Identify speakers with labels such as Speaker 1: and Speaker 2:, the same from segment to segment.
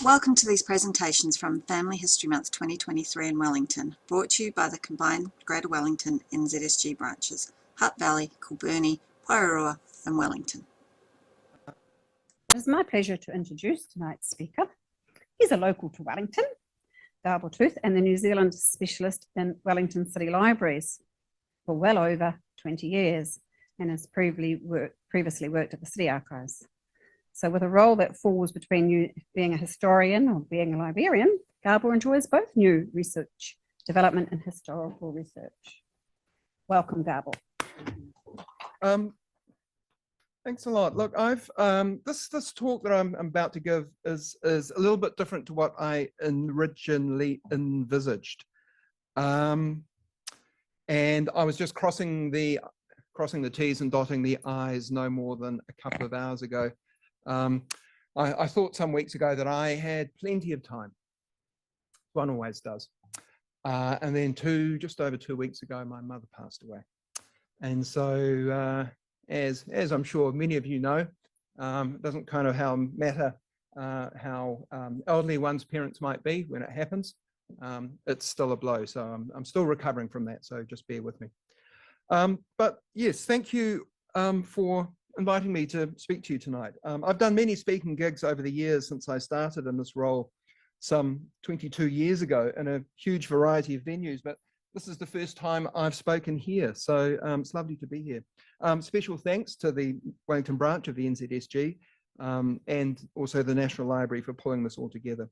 Speaker 1: Welcome to these presentations from Family History Month 2023 in Wellington, brought to you by the combined Greater Wellington NZSG branches, Hutt Valley, Kilbirnie, Pairua and Wellington.
Speaker 2: It is my pleasure to introduce tonight's speaker. He's a local to Wellington, Gabor Toth, and the New Zealand specialist in Wellington City Libraries for well over 20 years and has previously worked at the City Archives. So with a role that falls between you being a historian or being a librarian, Gabor enjoys both new research, development and historical research. Welcome, Gabor.
Speaker 3: Thanks a lot. Look, I've this talk that I'm about to give is a little bit different to what I originally envisaged, and I was just crossing the T's and dotting the I's no more than a couple of hours ago. I thought some weeks ago that I had plenty of time. One always does. And then just over 2 weeks ago, my mother passed away. And so, as I'm sure many of you know, it doesn't kind of matter how elderly one's parents might be when it happens. It's still a blow. So I'm still recovering from that. So just bear with me. But yes, thank you for inviting me to speak to you tonight. I've done many speaking gigs over the years since I started in this role some 22 years ago in a huge variety of venues, but this is the first time I've spoken here, so it's lovely to be here. Special thanks to the Wellington branch of the NZSG and also the National Library for pulling this all together.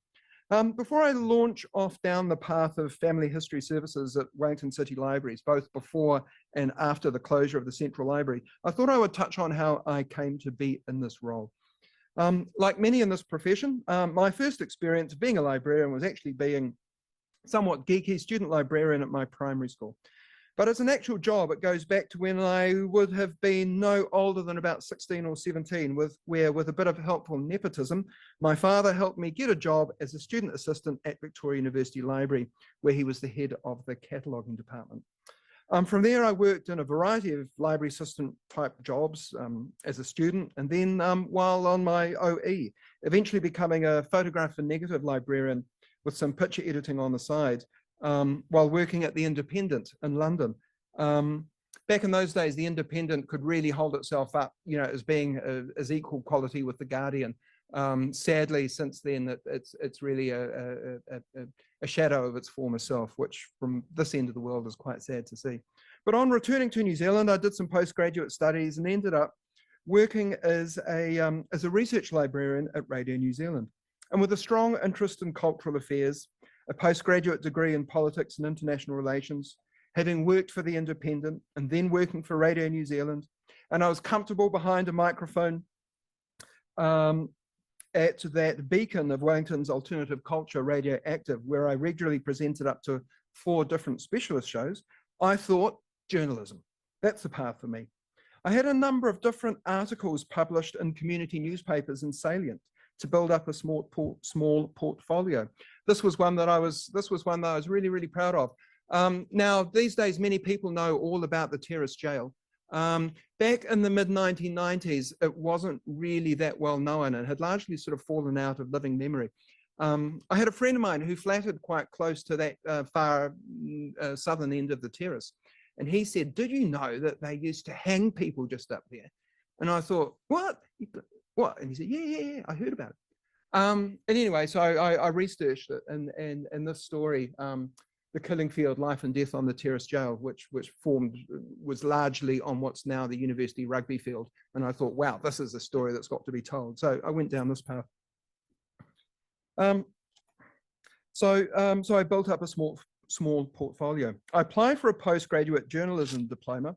Speaker 3: Before I launch off down the path of family history services at Wellington City Libraries, both before and after the closure of the Central Library, I thought I would touch on how I came to be in this role. Like many in this profession, my first experience of being a librarian was actually being somewhat geeky student librarian at my primary school. But as an actual job, it goes back to when I would have been no older than about 16 or 17, where with a bit of helpful nepotism, my father helped me get a job as a student assistant at Victoria University Library, where he was the head of the cataloguing department. From there, I worked in a variety of library assistant type jobs as a student, and then while on my OE, eventually becoming a photograph and negative librarian with some picture editing on the side, while working at the Independent in London. Back in those days, the Independent could really hold itself up, as being as equal quality with the Guardian. Sadly, since then, it's really a shadow of its former self, which from this end of the world is quite sad to see. But on returning to New Zealand, I did some postgraduate studies and ended up working as a research librarian at Radio New Zealand. And with a strong interest in cultural affairs, a postgraduate degree in politics and international relations, having worked for the Independent and then working for Radio New Zealand, and I was comfortable behind a microphone at that beacon of Wellington's alternative culture, Radio Active, where I regularly presented up to 4 different specialist shows. I thought, journalism, that's the path for me. I had a number of different articles published in community newspapers and Salient to build up a small portfolio. This was one that I was really, really proud of. Now, these days, many people know all about the Terrace Jail. Back in the mid-1990s, it wasn't really that well known and had largely sort of fallen out of living memory. I had a friend of mine who flattered quite close to that far southern end of the terrace. And he said, "Did you know that they used to hang people just up there?" And I thought, what? And he said, yeah, I heard about it. And anyway, so I researched it, and this story, the killing field, life and death on the Terrace Jail, which was largely on what's now the university rugby field. And I thought, wow, this is a story that's got to be told. So I went down this path. So I built up a small portfolio. I applied for a postgraduate journalism diploma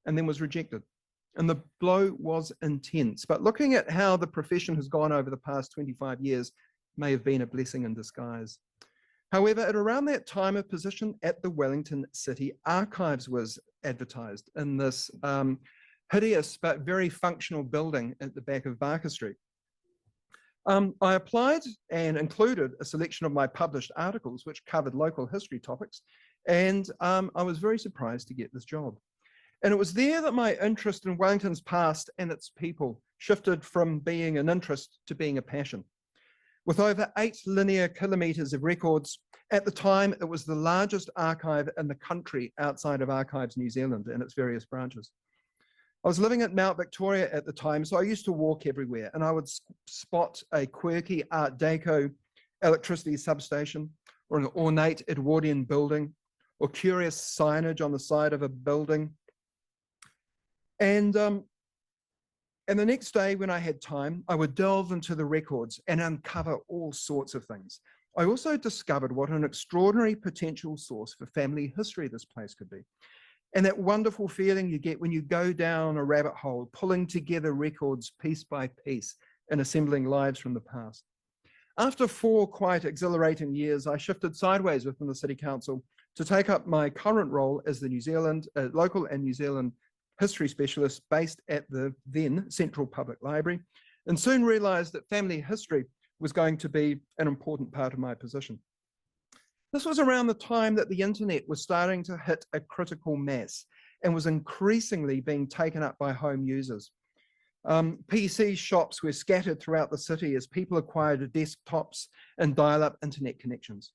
Speaker 3: and then was rejected. And the blow was intense. But looking at how the profession has gone over the past 25 years may have been a blessing in disguise. However, at around that time, a position at the Wellington City Archives was advertised in this hideous but very functional building at the back of Barker Street. I applied and included a selection of my published articles, which covered local history topics, and I was very surprised to get this job. And it was there that my interest in Wellington's past and its people shifted from being an interest to being a passion. With over 8 linear kilometres of records, at the time it was the largest archive in the country outside of Archives New Zealand and its various branches. I was living at Mount Victoria at the time, so I used to walk everywhere, and I would spot a quirky Art Deco electricity substation, or an ornate Edwardian building, or curious signage on the side of a building. And the next day when I had time, I would delve into the records and uncover all sorts of things. I also discovered what an extraordinary potential source for family history this place could be. And that wonderful feeling you get when you go down a rabbit hole, pulling together records piece by piece and assembling lives from the past. After 4 quite exhilarating years, I shifted sideways within the City Council to take up my current role as the New Zealand, local and New Zealand history specialist based at the then Central Public Library, and soon realised that family history was going to be an important part of my position. This was around the time that the internet was starting to hit a critical mass and was increasingly being taken up by home users. PC shops were scattered throughout the city as people acquired desktops and dial-up internet connections.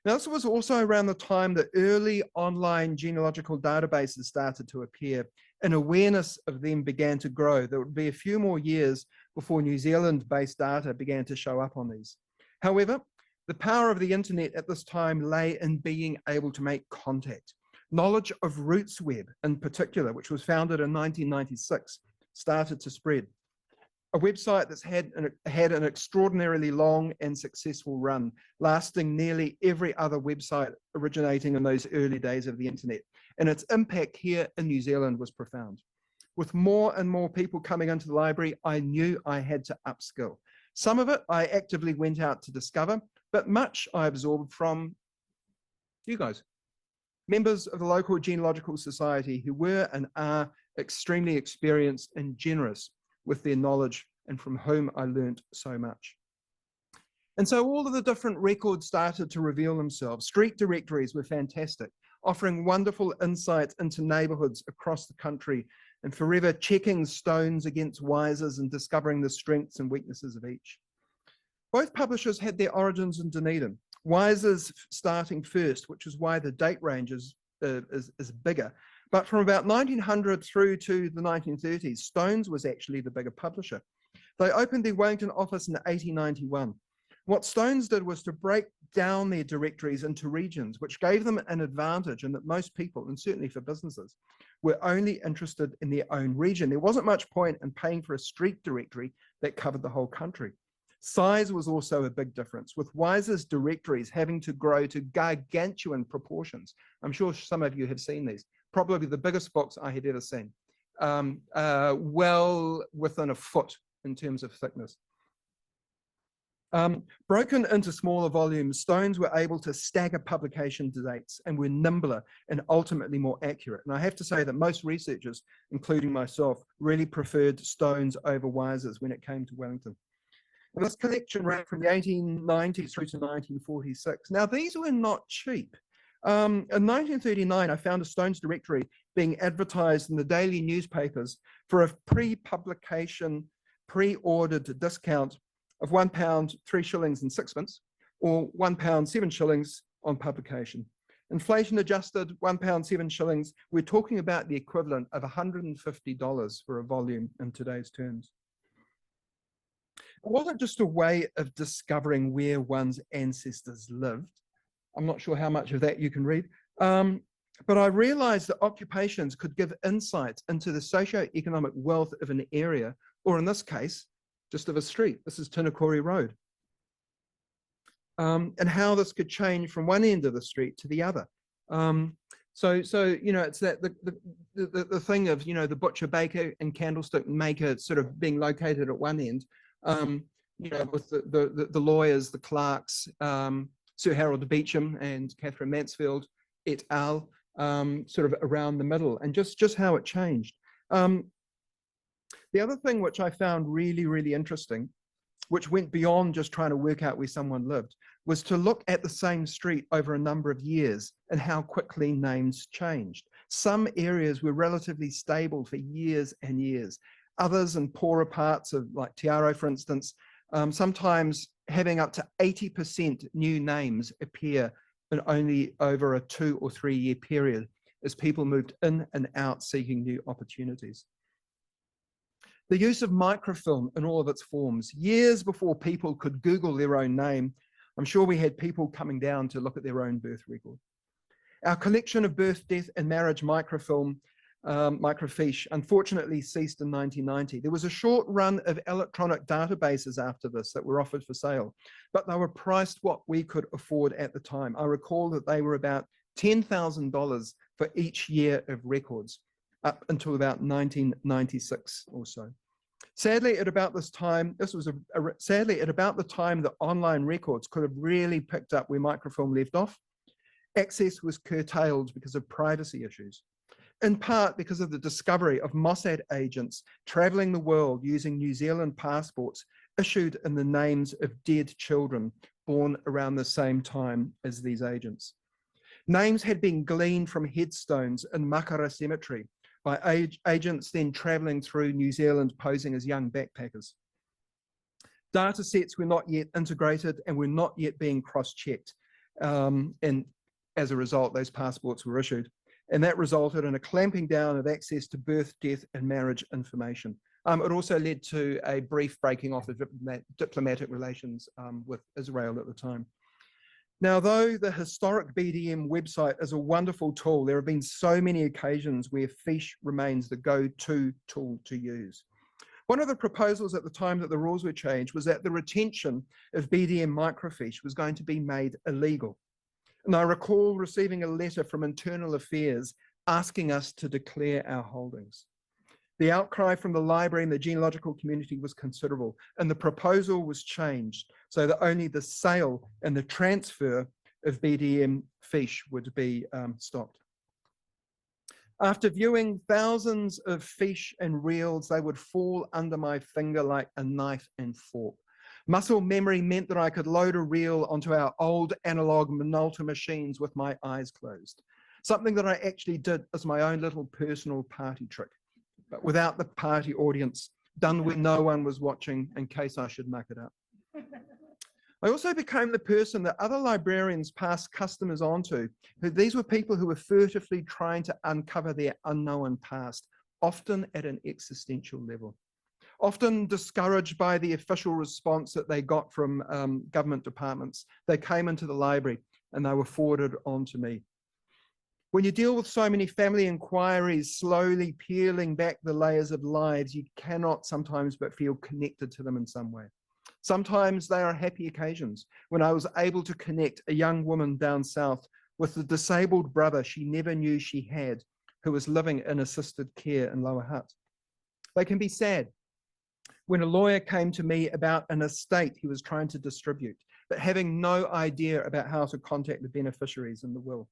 Speaker 3: Now, this was also around the time that early online genealogical databases started to appear and awareness of them began to grow. There would be a few more years before New Zealand-based data began to show up on these. However, the power of the internet at this time lay in being able to make contact. Knowledge of RootsWeb in particular, which was founded in 1996, started to spread. A website that's had an extraordinarily long and successful run, lasting nearly every other website originating in those early days of the internet. And its impact here in New Zealand was profound. With more and more people coming into the library, I knew I had to upskill. Some of it I actively went out to discover, but much I absorbed from you guys, members of the local genealogical society who were and are extremely experienced and generous with their knowledge and from whom I learned so much. And so all of the different records started to reveal themselves. Street directories were fantastic, offering wonderful insights into neighbourhoods across the country and forever checking stones against wisers and discovering the strengths and weaknesses of each. Both publishers had their origins in Dunedin. Wisers starting first, which is why the date range is bigger. But from about 1900 through to the 1930s, Stones was actually the bigger publisher. They opened their Wellington office in 1891. What Stones did was to break down their directories into regions, which gave them an advantage in that most people, and certainly for businesses, were only interested in their own region. There wasn't much point in paying for a street directory that covered the whole country. Size was also a big difference, with Wiser's directories having to grow to gargantuan proportions. I'm sure some of you have seen these. Probably the biggest books I had ever seen, well within a foot in terms of thickness. Broken into smaller volumes, Stones were able to stagger publication dates and were nimbler and ultimately more accurate. And I have to say that most researchers, including myself, really preferred Stones over Wiser's when it came to Wellington. And this collection ran from the 1890s through to 1946. Now, these were not cheap. In 1939, I found a Stones directory being advertised in the daily newspapers for a pre-publication, pre-ordered discount of £1, 3 shillings and 6pence, or £1, 7 shillings on publication. Inflation adjusted, £1, 7 shillings. We're talking about the equivalent of $150 for a volume in today's terms. It wasn't just a way of discovering where one's ancestors lived. I'm not sure how much of that you can read, but I realized that occupations could give insights into the socio-economic wealth of an area, or in this case, just of a street. This is Tinakori Road. And how this could change from one end of the street to the other. So you know, it's that the thing of, you know, the butcher, baker and candlestick maker sort of being located at one end, you know, with the lawyers, the clerks, Sir Harold Beecham and Catherine Mansfield et al, sort of around the middle, and just how it changed. The other thing which I found really, really interesting, which went beyond just trying to work out where someone lived, was to look at the same street over a number of years and how quickly names changed. Some areas were relatively stable for years and years. Others in poorer parts of, like Te Aro, for instance, sometimes having up to 80% new names appear in only over a 2 or 3 year period as people moved in and out seeking new opportunities. The use of microfilm in all of its forms, years before people could Google their own name, I'm sure we had people coming down to look at their own birth record. Our collection of birth, death, and marriage microfilm, microfiche, unfortunately ceased in 1990. There was a short run of electronic databases after this that were offered for sale, but they were priced what we could afford at the time. I recall that they were about $10,000 for each year of records, up until about 1996 or so. Sadly, at about this time, sadly at about the time that online records could have really picked up where microfilm left off, access was curtailed because of privacy issues, in part because of the discovery of Mossad agents traveling the world using New Zealand passports issued in the names of dead children born around the same time as these agents. Names had been gleaned from headstones in Makara Cemetery by agents then traveling through New Zealand posing as young backpackers. Data sets were not yet integrated and were not yet being cross-checked. And as a result, those passports were issued. And that resulted in a clamping down of access to birth, death, and marriage information. It also led to a brief breaking off of diplomatic relations with Israel at the time. Now, though the historic BDM website is a wonderful tool, there have been so many occasions where fiche remains the go-to tool to use. One of the proposals at the time that the rules were changed was that the retention of BDM microfiche was going to be made illegal. And I recall receiving a letter from Internal Affairs asking us to declare our holdings. The outcry from the library and the genealogical community was considerable, and the proposal was changed so that only the sale and the transfer of BDM fiche would be stopped. After viewing thousands of fiche and reels, they would fall under my finger like a knife and fork. Muscle memory meant that I could load a reel onto our old analog Minolta machines with my eyes closed, something that I actually did as my own little personal party trick, but without the party audience, done when no one was watching in case I should muck it up. I also became the person that other librarians passed customers on to. These were people who were furtively trying to uncover their unknown past, often at an existential level, often discouraged by the official response that they got from government departments. They came into the library and they were forwarded on to me. When you deal with so many family inquiries, slowly peeling back the layers of lives, you cannot sometimes but feel connected to them in some way. Sometimes they are happy occasions. When I was able to connect a young woman down south with the disabled brother she never knew she had, who was living in assisted care in Lower Hutt. They can be sad. When a lawyer came to me about an estate he was trying to distribute, but having no idea about how to contact the beneficiaries in the will.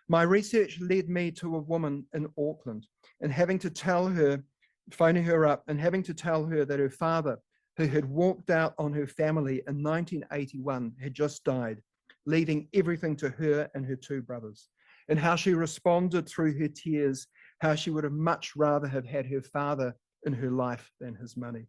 Speaker 3: My research led me to a woman in Auckland and having to tell her, phoning her up and having to tell her that her father, who had walked out on her family in 1981, had just died, leaving everything to her and her two brothers, and how she responded through her tears, how she would have much rather have had her father in her life than his money.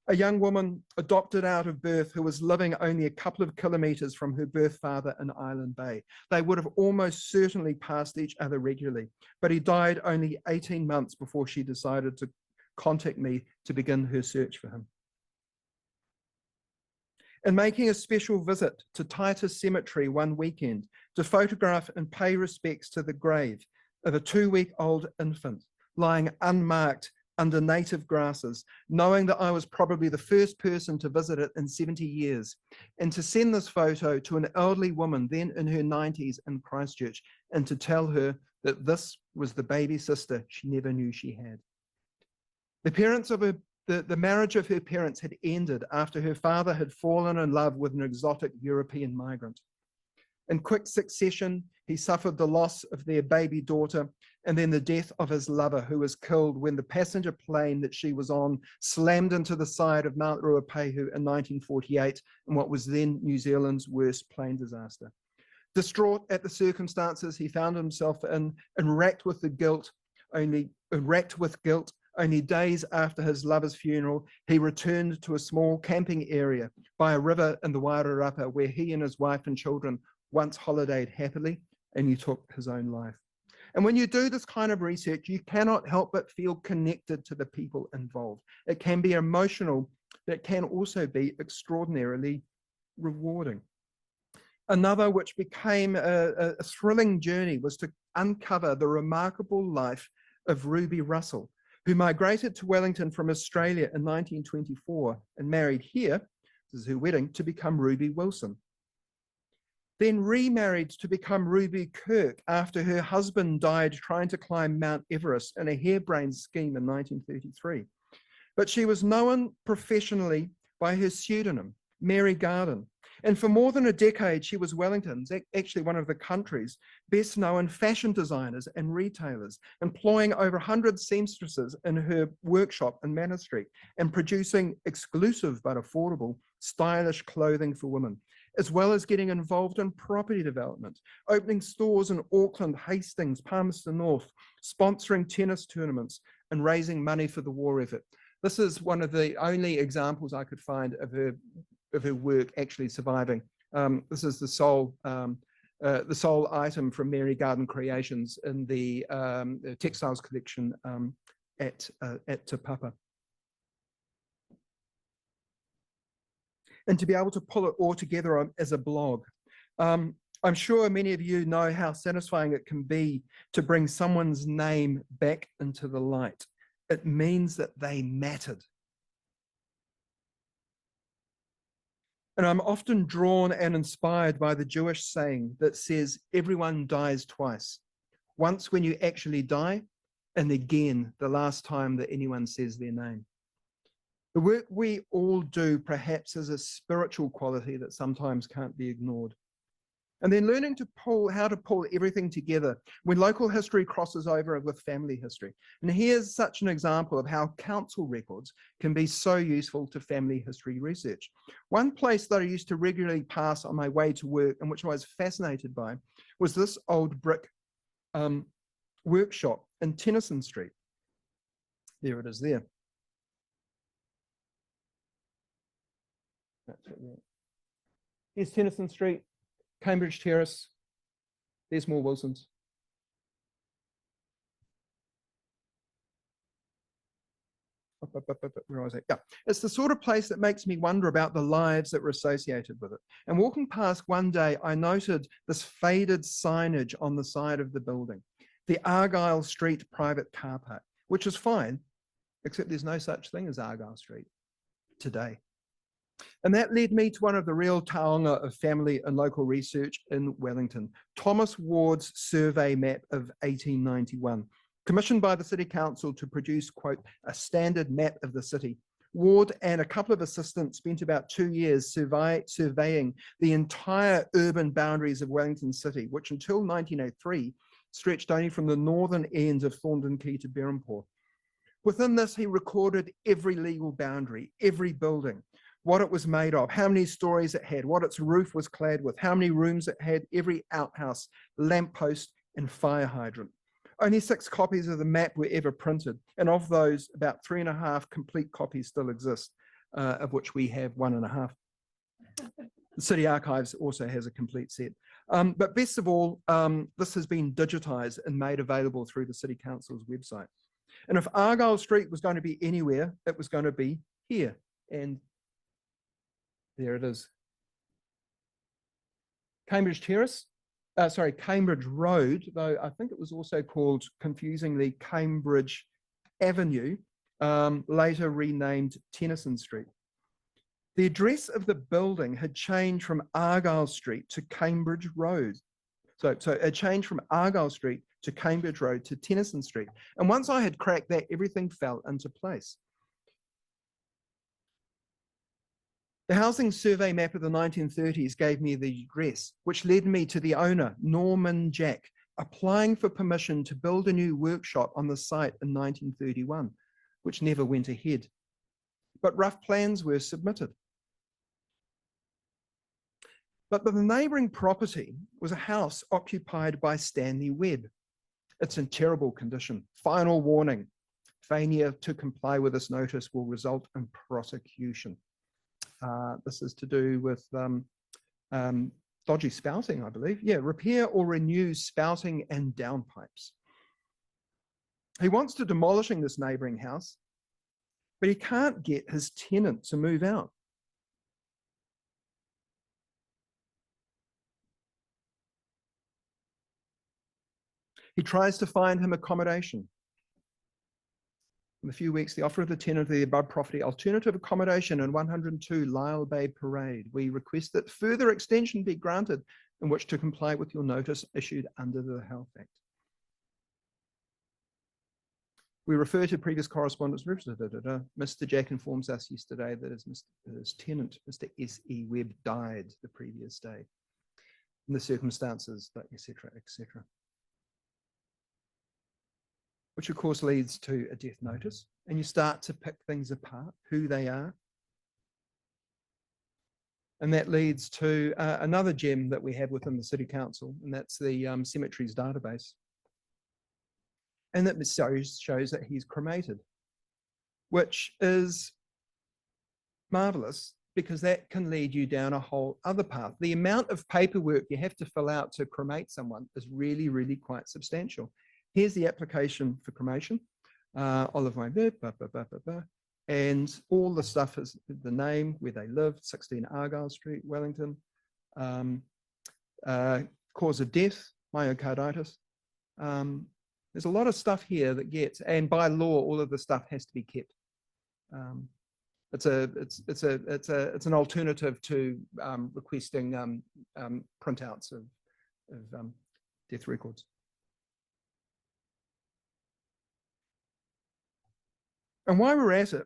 Speaker 3: A young woman adopted out of birth who was living only a couple of kilometres from her birth father in Island Bay. They would have almost certainly passed each other regularly, but he died only 18 months before she decided to contact me to begin her search for him. And making a special visit to Titus Cemetery one weekend to photograph and pay respects to the grave of a 2-week-old infant lying unmarked under native grasses, knowing that I was probably the first person to visit it in 70 years, and to send this photo to an elderly woman then in her 90s in Christchurch, and to tell her that this was the baby sister she never knew she had. The marriage of her parents had ended after her father had fallen in love with an exotic European migrant. In quick succession, he suffered the loss of their baby daughter and then the death of his lover, who was killed when the passenger plane that she was on slammed into the side of Mount Ruapehu in 1948 in what was then New Zealand's worst plane disaster. Distraught at the circumstances he found himself in, and racked with guilt, Only days after his lover's funeral, he returned to a small camping area by a river in the Wairarapa where he and his wife and children once holidayed happily, and he took his own life. And when you do this kind of research, you cannot help but feel connected to the people involved. It can be emotional, but it can also be extraordinarily rewarding. Another, which became a thrilling journey, was to uncover the remarkable life of Ruby Russell, who migrated to Wellington from Australia in 1924 and married here, this is her wedding, to become Ruby Wilson. Then remarried to become Ruby Kirk after her husband died trying to climb Mount Everest in a harebrained scheme in 1933. But she was known professionally by her pseudonym, Mary Garden. And for more than a decade, she was Wellington's, actually one of the country's best known fashion designers and retailers, employing over 100 seamstresses in her workshop in Manor Street and producing exclusive but affordable, stylish clothing for women, as well as getting involved in property development, opening stores in Auckland, Hastings, Palmerston North, sponsoring tennis tournaments, and raising money for the war effort. This is one of the only examples I could find of her work actually surviving. This is the sole item from Mary Garden Creations in the textiles collection at Te Papa. And to be able to pull it all together as a blog. I'm sure many of you know how satisfying it can be to bring someone's name back into the light. It means that they mattered. And I'm often drawn and inspired by the Jewish saying that says, everyone dies twice. Once when you actually die, and again, the last time that anyone says their name. The work we all do perhaps has a spiritual quality that sometimes can't be ignored. And then learning how to pull everything together when local history crosses over with family history. And here's such an example of how council records can be so useful to family history research. One place that I used to regularly pass on my way to work and which I was fascinated by was this old brick workshop in Tennyson Street. There it is there. That's it there. Here's Tennyson Street. Cambridge Terrace, there's more Wilsons. Where was I? Yeah, it's the sort of place that makes me wonder about the lives that were associated with it. And walking past one day, I noted this faded signage on the side of the building, the Argyle Street private car park, which is fine, except there's no such thing as Argyle Street today. And that led me to one of the real taonga of family and local research in Wellington, Thomas Ward's survey map of 1891, commissioned by the City Council to produce, quote, a standard map of the city. Ward and a couple of assistants spent about 2 years surveying the entire urban boundaries of Wellington City, which until 1903 stretched only from the northern ends of Thorndon Quay to Berhampore. Within this, he recorded every legal boundary, every building, what it was made of, how many stories it had, what its roof was clad with, how many rooms it had, every outhouse, lamppost, and fire hydrant. Only 6 copies of the map were ever printed, and of those, about 3.5 complete copies still exist, of which we have 1.5. The City Archives also has a complete set. But best of all, this has been digitised and made available through the City Council's website. And if Argyle Street was going to be anywhere, it was going to be here. And there it is. Cambridge Terrace, Cambridge Road, though I think it was also called, confusingly, Cambridge Avenue, later renamed Tennyson Street. The address of the building had changed from Argyle Street to Cambridge Road. So it changed from Argyle Street to Cambridge Road to Tennyson Street. And once I had cracked that, everything fell into place. The housing survey map of the 1930s gave me the address, which led me to the owner, Norman Jack, applying for permission to build a new workshop on the site in 1931, which never went ahead. But rough plans were submitted. But the neighbouring property was a house occupied by Stanley Webb. It's in terrible condition. Final warning. Failure to comply with this notice will result in prosecution. This is to do with dodgy spouting, I believe. Yeah, repair or renew spouting and downpipes. He wants to demolishing this neighbouring house, but he can't get his tenant to move out. He tries to find him accommodation. In a few weeks, the offer of the tenant of the above property, alternative accommodation in 102 Lyle Bay Parade. We request that further extension be granted in which to comply with your notice issued under the Health Act. We refer to previous correspondence. Mr. Jack informs us yesterday that his tenant, Mr. S.E. Webb, died the previous day. In the circumstances, etc., etc. Which of course leads to a death notice, and you start to pick things apart, who they are. And that leads to another gem that we have within the City Council, and that's the cemeteries database. And that shows that he's cremated, which is marvelous because that can lead you down a whole other path. The amount of paperwork you have to fill out to cremate someone is really, really quite substantial. Here's the application for cremation, Olive Wine, and all the stuff is the name, where they live, 16 Argyle Street, Wellington, cause of death, myocarditis. There's a lot of stuff here that gets, and by law, all of the stuff has to be kept. It's an alternative to requesting printouts of death records. And while we're at it,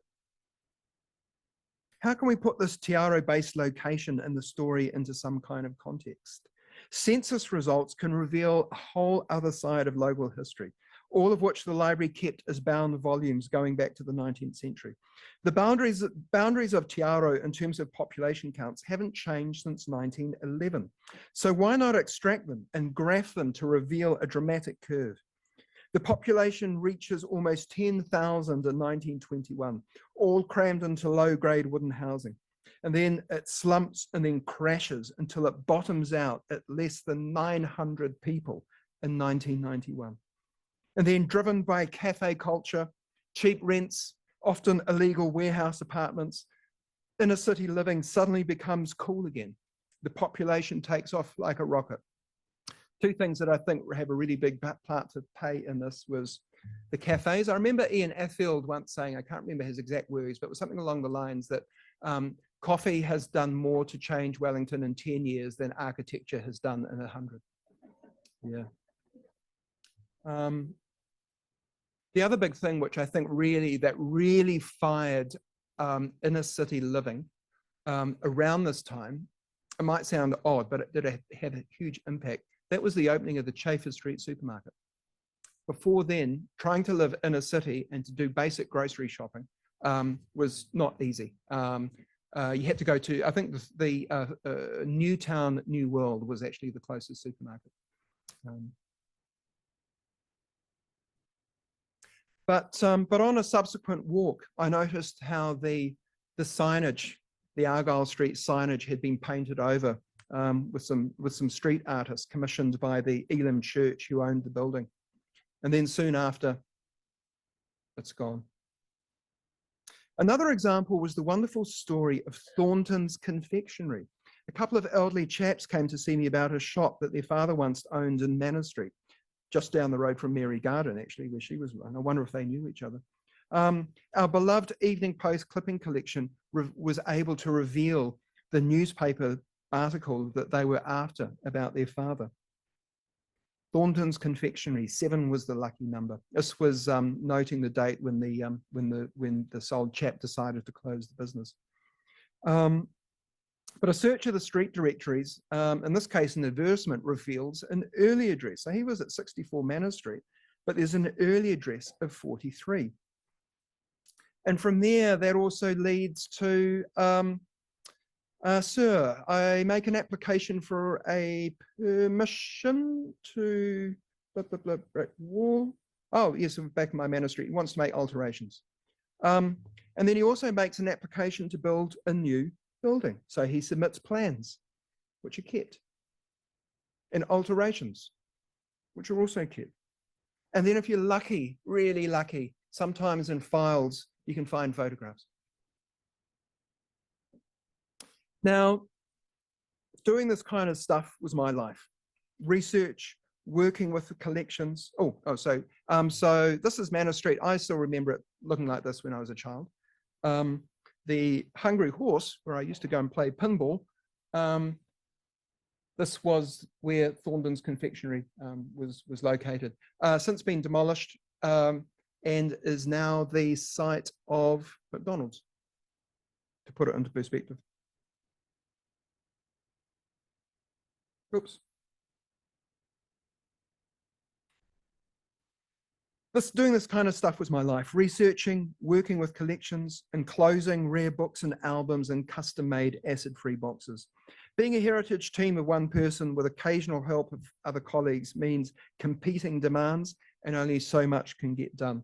Speaker 3: how can we put this Te-Aro-based location in the story into some kind of context? Census results can reveal a whole other side of local history, all of which the library kept as bound volumes going back to the 19th century. The boundaries of Te Aro in terms of population counts haven't changed since 1911. So why not extract them and graph them to reveal a dramatic curve? The population reaches almost 10,000 in 1921, all crammed into low-grade wooden housing. And then it slumps and then crashes until it bottoms out at less than 900 people in 1991. And then driven by cafe culture, cheap rents, often illegal warehouse apartments, inner city living suddenly becomes cool again. The population takes off like a rocket. Two things that I think have a really big part to play in this was the cafes. I remember Ian Atfield once saying, I can't remember his exact words, but it was something along the lines that coffee has done more to change Wellington in 10 years than architecture has done in 100. Yeah. The other big thing, which I think really fired inner city living around this time, it might sound odd, but it did have a huge impact. That was the opening of the Chaffers Street supermarket. Before then, trying to live in a city and to do basic grocery shopping was not easy. You had to go to, I think the Newtown New World was actually the closest supermarket. But on a subsequent walk, I noticed how the signage, the Argyle Street signage, had been painted over with some street artists commissioned by the Elim Church who owned the building. And then soon after, it's gone. Another example was the wonderful story of Thornton's Confectionery. A couple of elderly chaps came to see me about a shop that their father once owned in Manor Street, just down the road from Mary Garden, actually, where she was run. I wonder if they knew each other. Our beloved Evening Post clipping collection was able to reveal the newspaper article that they were after about their father. Thornton's Confectionery, 7 was the lucky number. This was noting the date when the sold chap decided to close the business. But a search of the street directories, in this case an advertisement, reveals an early address. So he was at 64 Manor Street, but there's an early address of 43. And from there, that also leads to, sir, I make an application for a permission to brick wall. Oh, yes, back in my manuscript, he wants to make alterations. And then he also makes an application to build a new building. So he submits plans, which are kept, and alterations, which are also kept. And then if you're lucky, really lucky, sometimes in files, you can find photographs. Now, doing this kind of stuff was my life. Research, working with the collections. So this is Manor Street. I still remember it looking like this when I was a child. The Hungry Horse, where I used to go and play pinball, this was where Thornton's Confectionery was located. Since been demolished and is now the site of McDonald's, to put it into perspective. Oops. Doing this kind of stuff was my life. Researching, working with collections, enclosing rare books and albums in custom-made acid-free boxes. Being a heritage team of one person with occasional help of other colleagues means competing demands, and only so much can get done.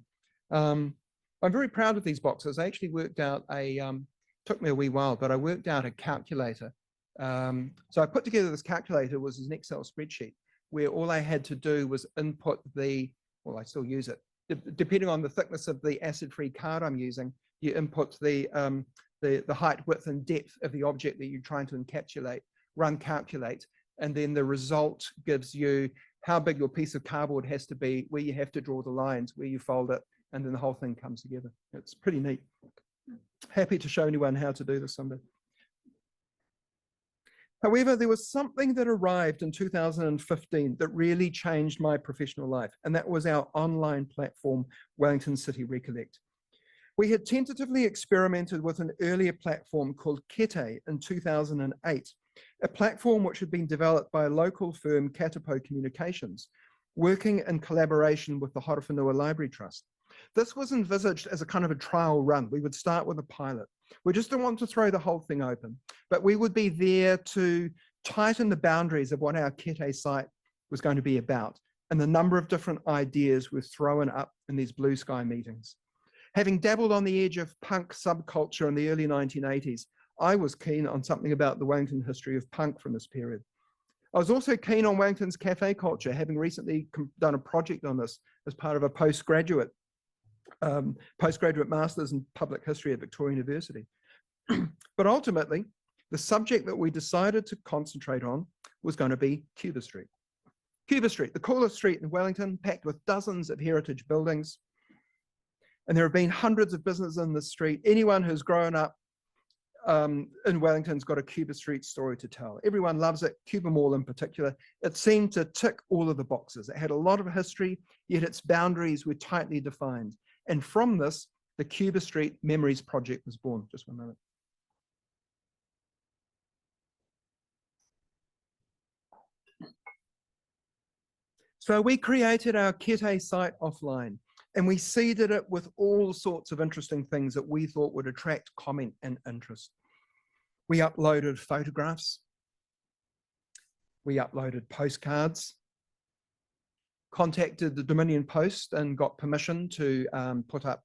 Speaker 3: I'm very proud of these boxes. I actually worked out took me a wee while, but I worked out a calculator. So I put together this calculator, was an Excel spreadsheet, where all I had to do was input I still use it. Depending on the thickness of the acid-free card I'm using, you input the height, width, and depth of the object that you're trying to encapsulate, run calculate, and then the result gives you how big your piece of cardboard has to be, where you have to draw the lines, where you fold it, and then the whole thing comes together. It's pretty neat. Happy to show anyone how to do this someday. However, there was something that arrived in 2015 that really changed my professional life, and that was our online platform, Wellington City Recollect. We had tentatively experimented with an earlier platform called Kete in 2008, a platform which had been developed by a local firm, Katapo Communications, working in collaboration with the Horowhenua Library Trust. This was envisaged as a kind of a trial run. We would start with a pilot. We just didn't want to throw the whole thing open, but we would be there to tighten the boundaries of what our Kete site was going to be about. And the number of different ideas were thrown up in these blue sky meetings. Having dabbled on the edge of punk subculture in the early 1980s, I was keen on something about the Wellington history of punk from this period. I was also keen on Wellington's cafe culture, having recently done a project on this as part of a postgraduate master's in public history at Victoria University. But ultimately, the subject that we decided to concentrate on was going to be Cuba Street. Cuba Street, the coolest street in Wellington, packed with dozens of heritage buildings. And there have been hundreds of businesses in this street. Anyone who's grown up in Wellington's got a Cuba Street story to tell. Everyone loves it, Cuba Mall in particular. It seemed to tick all of the boxes. It had a lot of history, yet its boundaries were tightly defined. And from this, the Cuba Street Memories Project was born. Just one moment. So we created our Kete site offline, and we seeded it with all sorts of interesting things that we thought would attract comment and interest. We uploaded photographs. We uploaded postcards. Contacted the Dominion Post and got permission to put up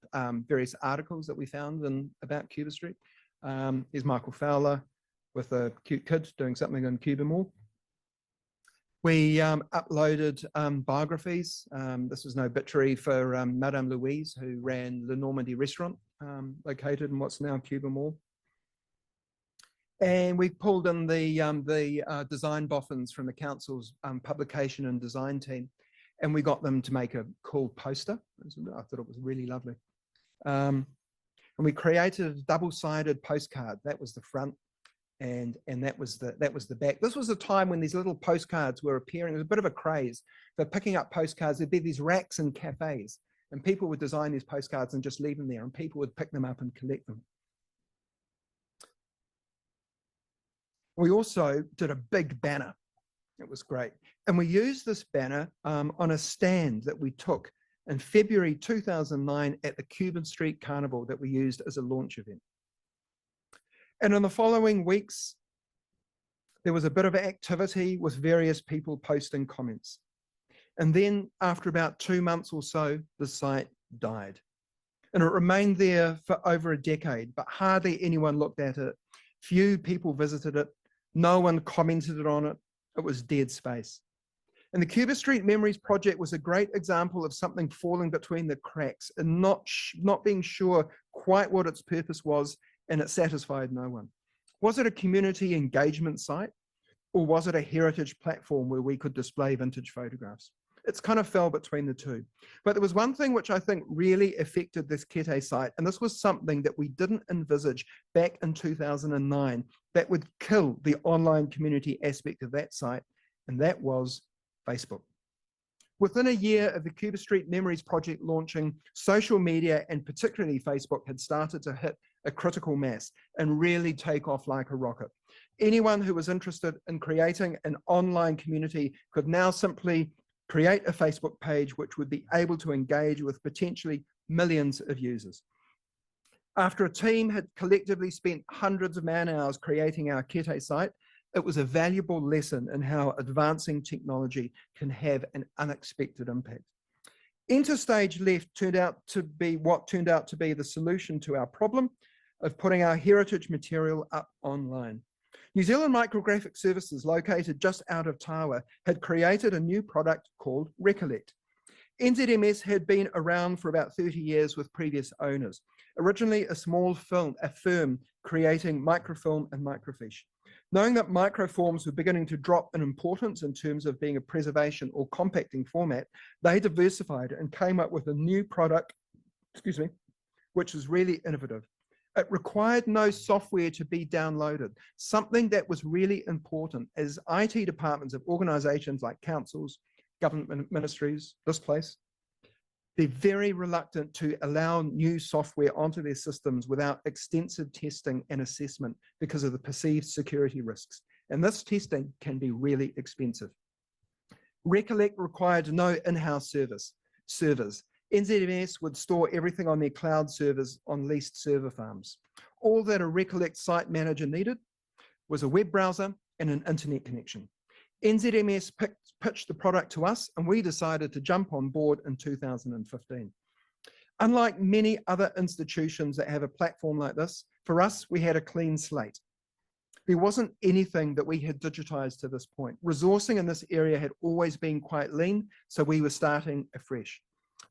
Speaker 3: various articles that we found about Cuba Street. Here's Michael Fowler with a cute kid doing something in Cuba Mall. We uploaded biographies. This was an obituary for Madame Louise, who ran Le Normandy restaurant, located in what's now Cuba Mall. And we pulled in the design boffins from the council's publication and design team, and we got them to make a cool poster. I thought it was really lovely. And we created a double-sided postcard. That was the front, and that was the back. This was a time when these little postcards were appearing. It was a bit of a craze for picking up postcards. There'd be these racks in cafes, and people would design these postcards and just leave them there, and people would pick them up and collect them. We also did a big banner. It was great. And we used this banner on a stand that we took in February 2009 at the Cuban Street Carnival that we used as a launch event. And in the following weeks, there was a bit of activity with various people posting comments. And then after about 2 months or so, the site died. And it remained there for over a decade, but hardly anyone looked at it. Few people visited it. No one commented on it. It was dead space. And the Cuba Street Memories Project was a great example of something falling between the cracks and not being sure quite what its purpose was, and it satisfied no one. Was it a community engagement site, or was it a heritage platform where we could display vintage photographs? It's kind of fell between the two. But there was one thing which I think really affected this Kete site, and this was something that we didn't envisage back in 2009 that would kill the online community aspect of that site, and that was Facebook. Within a year of the Cuba Street Memories Project launching, social media and particularly Facebook had started to hit a critical mass and really take off like a rocket. Anyone who was interested in creating an online community could now simply create a Facebook page which would be able to engage with potentially millions of users. After a team had collectively spent hundreds of man-hours creating our Kete site, it was a valuable lesson in how advancing technology can have an unexpected impact. Interstage Left turned out to be the solution to our problem of putting our heritage material up online. New Zealand Micrographic Services, located just out of Tawa, had created a new product called Recollect. NZMS had been around for about 30 years with previous owners, originally a small firm creating microfilm and microfiche. Knowing that microforms were beginning to drop in importance in terms of being a preservation or compacting format, they diversified and came up with a new product, which was really innovative. It required no software to be downloaded, something that was really important as IT departments of organizations like councils, government ministries, this place, they're very reluctant to allow new software onto their systems without extensive testing and assessment because of the perceived security risks. And this testing can be really expensive. Recollect required no in-house servers. NZMS would store everything on their cloud servers on leased server farms. All that a Recollect site manager needed was a web browser and an internet connection. NZMS pitched the product to us, and we decided to jump on board in 2015. Unlike many other institutions that have a platform like this, for us, we had a clean slate. There wasn't anything that we had digitized to this point. Resourcing in this area had always been quite lean, so we were starting afresh.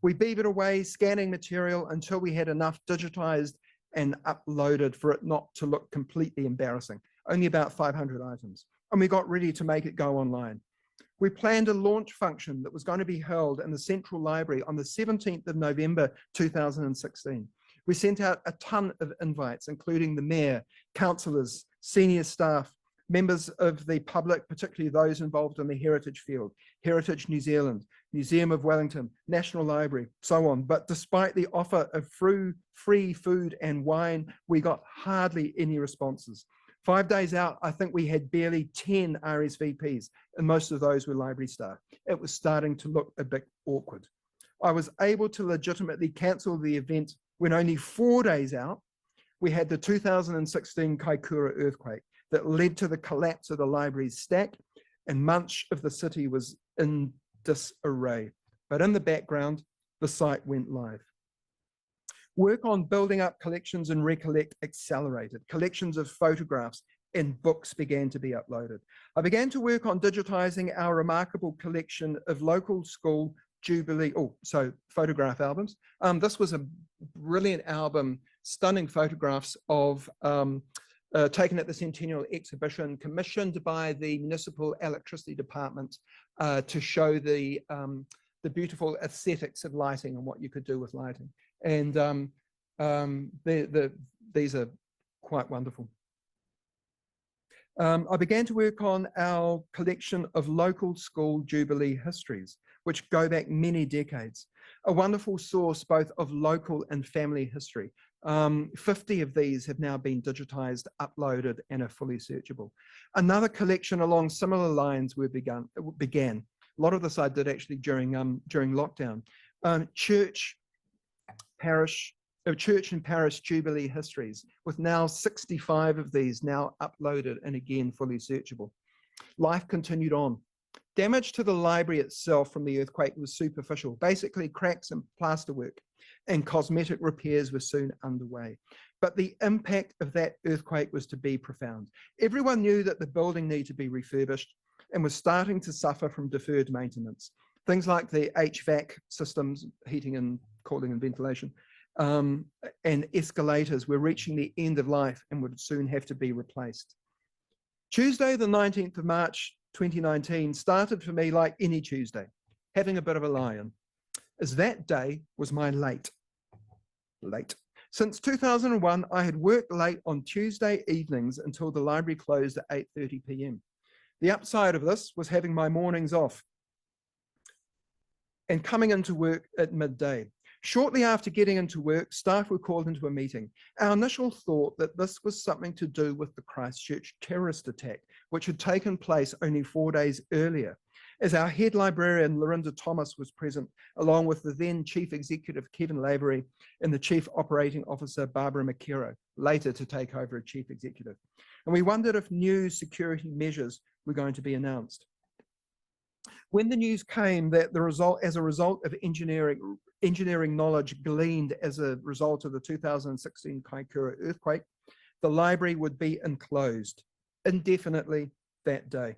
Speaker 3: We beavered away scanning material until we had enough digitized and uploaded for it not to look completely embarrassing, only about 500 items. And we got ready to make it go online. We planned a launch function that was going to be held in the Central Library on the 17th of November 2016. We sent out a ton of invites, including the mayor, councillors, senior staff, members of the public, particularly those involved in the heritage field, Heritage New Zealand, Museum of Wellington, National Library, so on. But despite the offer of free food and wine, we got hardly any responses. 5 days out, I think we had barely 10 RSVPs, and most of those were library staff. It was starting to look a bit awkward. I was able to legitimately cancel the event when only 4 days out, we had the 2016 Kaikoura earthquake that led to the collapse of the library's stack, and much of the city was in disarray. But in the background, the site went live. Work on building up collections in Recollect accelerated. Collections of photographs and books began to be uploaded. I began to work on digitizing our remarkable collection of local school Jubilee, photograph albums. This was a brilliant album, stunning photographs of taken at the Centennial Exhibition, commissioned by the Municipal Electricity Department to show the beautiful aesthetics of lighting and what you could do with lighting. And these are quite wonderful. I began to work on our collection of local school Jubilee histories, which go back many decades. A wonderful source both of local and family history. 50 of these have now been digitized, uploaded, and are fully searchable. Another collection along similar lines began. A lot of this I did actually during lockdown. Church and parish Jubilee histories, with now 65 of these now uploaded and again fully searchable. Life continued on. Damage to the library itself from the earthquake was superficial, basically cracks and plasterwork, and cosmetic repairs were soon underway. But the impact of that earthquake was to be profound. Everyone knew that the building needed to be refurbished and was starting to suffer from deferred maintenance. Things like the HVAC systems, heating and cooling and ventilation, and escalators were reaching the end of life and would soon have to be replaced. Tuesday, the 19th of March, 2019 started for me like any Tuesday, having a bit of a lie-in, as that day was my late. Since 2001, I had worked late on Tuesday evenings until the library closed at 8:30 p.m. The upside of this was having my mornings off and coming into work at midday. Shortly after getting into work, staff were called into a meeting. Our initial thought that this was something to do with the Christchurch terrorist attack, which had taken place only 4 days earlier, as our head librarian, Lorinda Thomas, was present, along with the then Chief Executive, Kevin Lavery, and the Chief Operating Officer, Barbara McKerrow, later to take over as Chief Executive. And we wondered if new security measures were going to be announced. When the news came that as a result of engineering knowledge gleaned as a result of the 2016 Kaikoura earthquake, the library would be enclosed indefinitely that day.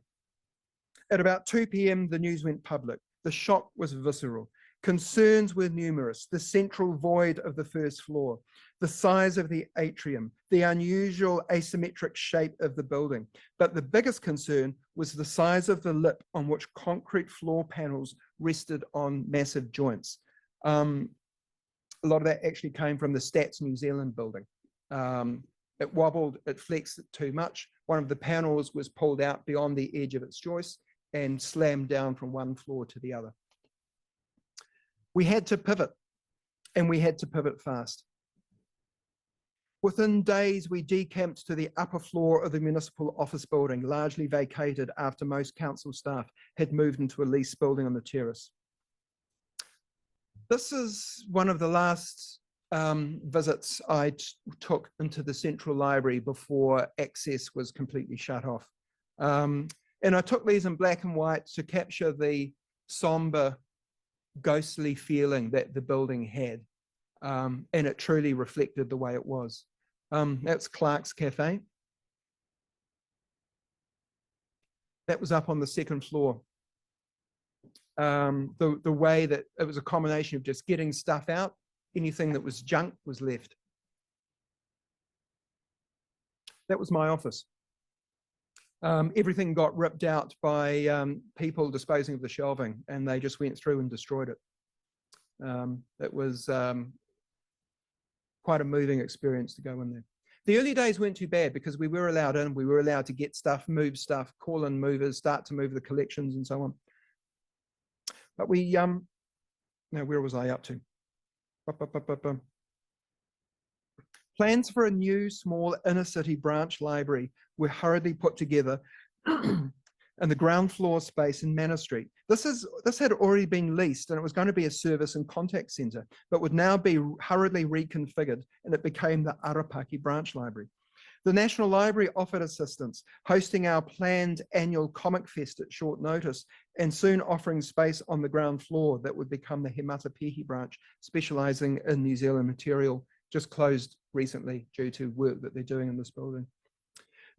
Speaker 3: At about 2 p.m, the news went public. The shock was visceral. Concerns were numerous: the central void of the first floor, the size of the atrium, the unusual asymmetric shape of the building. But the biggest concern was the size of the lip on which concrete floor panels rested on massive joints. A lot of that actually came from the Stats New Zealand building. It wobbled, it flexed too much. One of the panels was pulled out beyond the edge of its joist and slammed down from one floor to the other. We had to pivot, and we had to pivot fast. Within days, we decamped to the upper floor of the municipal office building, largely vacated after most council staff had moved into a leased building on the terrace. This is one of the last visits I took into the Central Library before access was completely shut off. And I took these in black and white to capture the somber, ghostly feeling that the building had. And it truly reflected the way it was. That's Clark's Cafe. That was up on the second floor. The way that it was a combination of just getting stuff out, anything that was junk was left. That was my office. Everything got ripped out by people disposing of the shelving, and they just went through and destroyed it. It was quite a moving experience to go in there. The early days weren't too bad because we were allowed in, we were allowed to get stuff, move stuff, call in movers, start to move the collections and so on. But we, now where was I up to? Plans for a new small inner city branch library were hurriedly put together in the ground floor space in Manor Street. This had already been leased, and it was going to be a service and contact centre, but would now be hurriedly reconfigured, and it became the Arapaki branch library. The National Library offered assistance, hosting our planned annual Comic Fest at short notice, and soon offering space on the ground floor that would become the He Matapihi branch, specialising in New Zealand material, just closed recently due to work that they're doing in this building.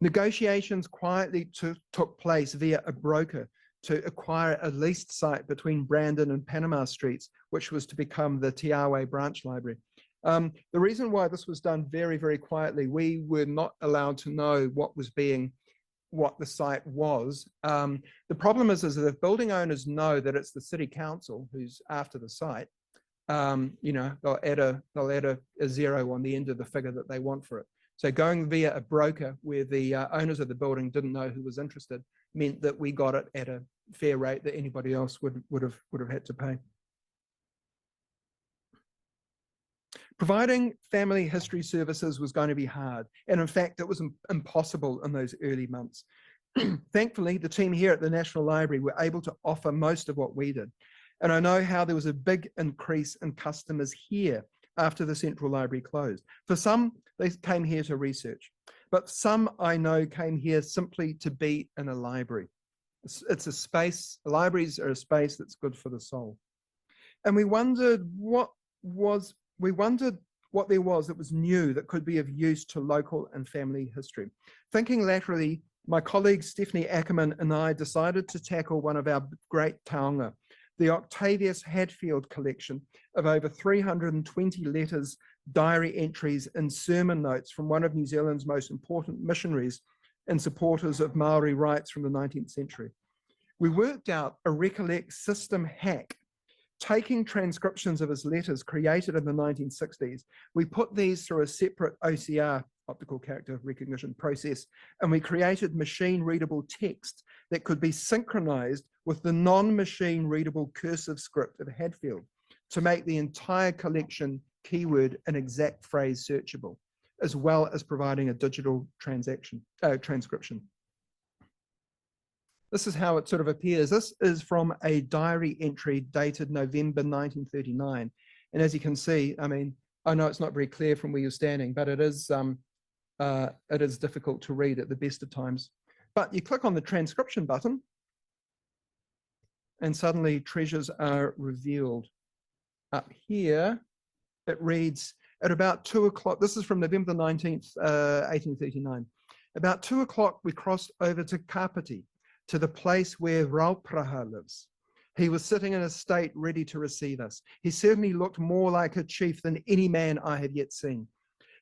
Speaker 3: Negotiations quietly took place via a broker to acquire a leased site between Brandon and Panama Streets, which was to become the Te Awe branch library. The reason why this was done very, very quietly, we were not allowed to know what the site was. The problem is that if building owners know that it's the city council who's after the site, you know, they'll add a zero on the end of the figure that they want for it. So going via a broker where the owners of the building didn't know who was interested meant that we got it at a fair rate that anybody else would have had to pay. Providing family history services was going to be hard, and in fact it was impossible in those early months. Thankfully, the team here at the National Library were able to offer most of what we did, and I know how there was a big increase in customers here after the Central Library closed. For some, they came here to research, but some I know came here simply to be in a library. It's a space, libraries are a space that's good for the soul. And we wondered what there was that was new that could be of use to local and family history. Thinking laterally, my colleague Stephanie Ackerman and I decided to tackle one of our great taonga, the Octavius Hadfield collection of over 320 letters, diary entries and sermon notes from one of New Zealand's most important missionaries and supporters of Maori rights from the 19th century. We worked out a recollect system hack, taking transcriptions of his letters created in the 1960s. We put these through a separate OCR, optical character recognition process, and we created machine readable text that could be synchronized with the non-machine readable cursive script of Hadfield to make the entire collection keyword and exact phrase searchable, as well as providing a digital transcription. This is how it sort of appears. This is from a diary entry dated November 1939. And as you can see, I mean, I know it's not very clear from where you're standing, but it is difficult to read at the best of times. But you click on the transcription button and suddenly treasures are revealed. Up here, it reads at about 2 o'clock. This is from November 19th, 1839. About 2 o'clock, we crossed over to Kapiti, to the place where Raupraha lives. He was sitting in a state ready to receive us. He certainly looked more like a chief than any man I have yet seen.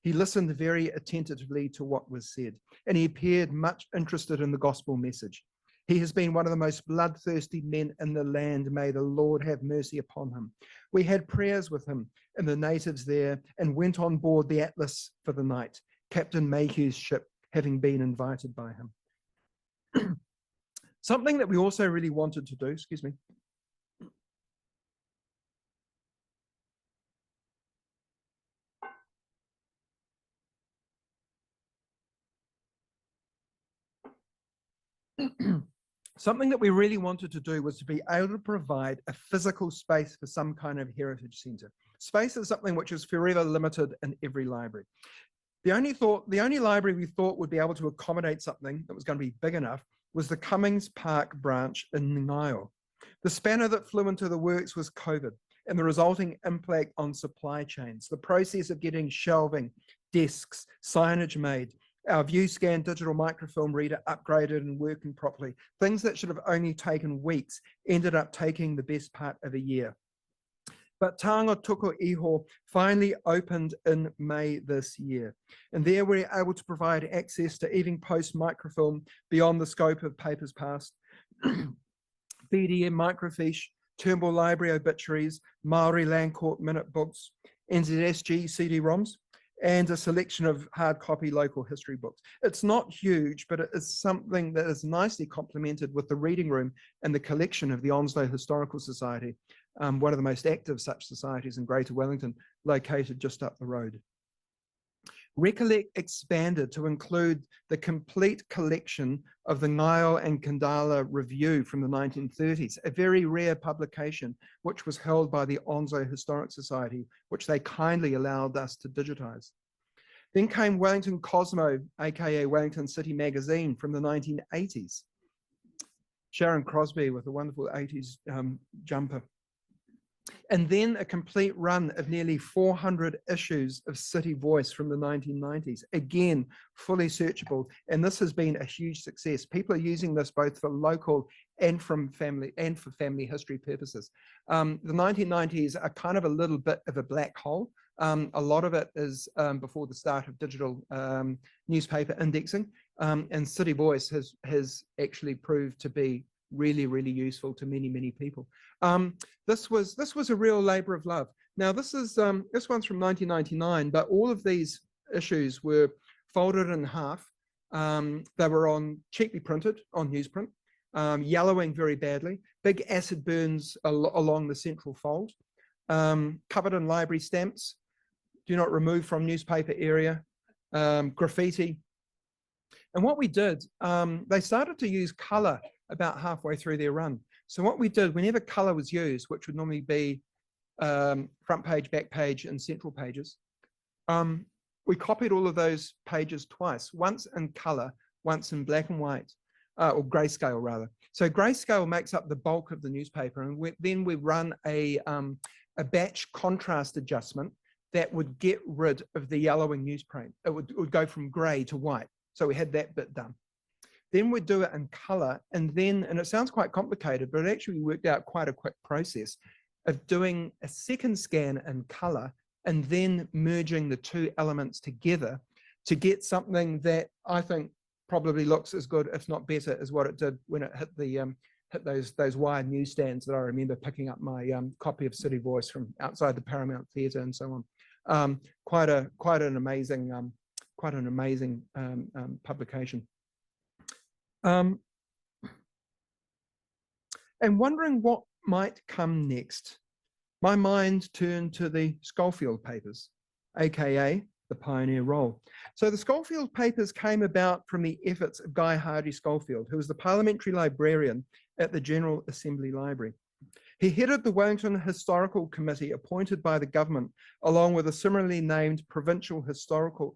Speaker 3: He listened very attentively to what was said, and he appeared much interested in the gospel message. He has been one of the most bloodthirsty men in the land. May the Lord have mercy upon him. We had prayers with him and the natives there and went on board the Atlas for the night, Captain Mayhew's ship having been invited by him. Something that we also really wanted to do, excuse me. Something that we really wanted to do was to be able to provide a physical space for some kind of heritage centre. Space is something which is forever limited in every library. The only library we thought would be able to accommodate something that was going to be big enough was the Cummings Park branch in Ngaio. The spanner that flew into the works was COVID and the resulting impact on supply chains, the process of getting shelving, desks, signage made, our ViewScan digital microfilm reader upgraded and working properly. Things that should have only taken weeks ended up taking the best part of a year. But Taonga Tuku Iho finally opened in May this year. And there we were able to provide access to Evening Post microfilm beyond the scope of papers past, BDM microfiche, Turnbull Library obituaries, Maori Land Court minute books, NZSG CD-ROMs, and a selection of hard copy local history books. It's not huge, but it is something that is nicely complemented with the reading room and the collection of the Onslow Historical Society, one of the most active such societies in Greater Wellington, located just up the road. Recollect expanded to include the complete collection of the Ngaio and Kandala Review from the 1930s, a very rare publication which was held by the Onslow Historic Society, which they kindly allowed us to digitize. Then came Wellington Cosmo, aka Wellington City Magazine from the 1980s. Sharon Crosby with a wonderful 80s jumper. And then a complete run of nearly 400 issues of City Voice from the 1990s, again, fully searchable. And this has been a huge success. People are using this both for local and for family history purposes. The 1990s are kind of a little bit of a black hole. A lot of it is before the start of digital newspaper indexing, and City Voice has actually proved to be really, really useful to many, many people. This was a real labor of love. Now this is this one's from 1999, but all of these issues were folded in half. They were cheaply printed on newsprint, yellowing very badly, big acid burns along the central fold, covered in library stamps, do not remove from newspaper area, graffiti. And what we did, they started to use color about halfway through their run. So what we did, whenever color was used, which would normally be front page, back page, and central pages, we copied all of those pages twice, once in color, once in black and white. or grayscale rather. So grayscale makes up the bulk of the newspaper, and then we run a batch contrast adjustment that would get rid of the yellowing newsprint. It would go from grey to white. So we had that bit done. Then we'd do it in colour, and it sounds quite complicated, but it actually worked out quite a quick process of doing a second scan in colour and then merging the two elements together to get something that I think probably looks as good, if not better, as what it did when it hit the hit those wired newsstands that I remember picking up my copy of City Voice from outside the Paramount Theatre and so on. Quite an amazing publication. And wondering what might come next, my mind turned to the Scholefield papers, aka the pioneer role. So the Scholefield papers came about from the efforts of Guy Hardy Scholefield, who was the parliamentary librarian at the General Assembly Library. He headed the Wellington Historical Committee appointed by the government, along with named provincial historical